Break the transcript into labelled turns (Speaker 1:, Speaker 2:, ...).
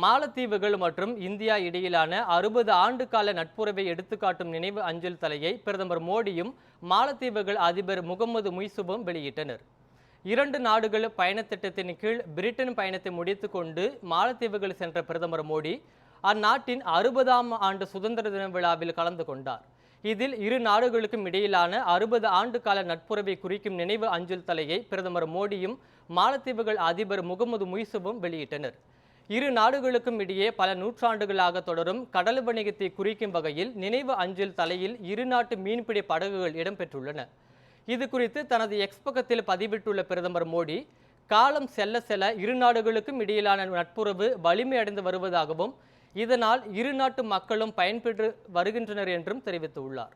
Speaker 1: மாலத்தீவுகள் மற்றும் இந்தியா இடையிலான 60 ஆண்டு கால நட்புறவை எடுத்துக்காட்டும் நினைவு அஞ்சல் தலையை பிரதமர் மோடியும் மாலத்தீவுகள் அதிபர் முகமது முய்சுவும் வெளியிட்டனர். 2 நாடுகள் பயணத்திட்டத்தின் கீழ் பிரிட்டன் பயணத்தை முடித்துக்கொண்டு மாலத்தீவுகள் சென்ற பிரதமர் மோடி அந்நாட்டின் 60ஆம் ஆண்டு சுதந்திர தின விழாவில் கலந்து கொண்டார். இதில் இரு நாடுகளுக்கும் இடையிலான 60 ஆண்டு கால நட்புறவை குறிக்கும் நினைவு அஞ்சல் தலையை பிரதமர் மோடியும் மாலத்தீவுகள் அதிபர் முகமது முய்சுவும் வெளியிட்டனர். இரு நாடுகளுக்கும் இடையே பல நூற்றாண்டுகளாக தொடரும் கடல் வணிகத்தை குறிக்கும் வகையில் நினைவு அஞ்சல் தலையில் இரு நாட்டு மீன்பிடி படகுகள் இடம்பெற்றுள்ளன. இது குறித்து தனது எக்ஸ் பக்கத்தில் பதிவிட்டுள்ள பிரதமர் மோடி, காலம் செல்ல செல்ல இரு நாடுகளுக்கும் இடையிலான நட்புறவு வலிமையடைந்து வருவதாகவும் இதனால் இரு நாட்டு மக்களும் பயன்பெற்று வருகின்றனர் என்றும் தெரிவித்துள்ளார்.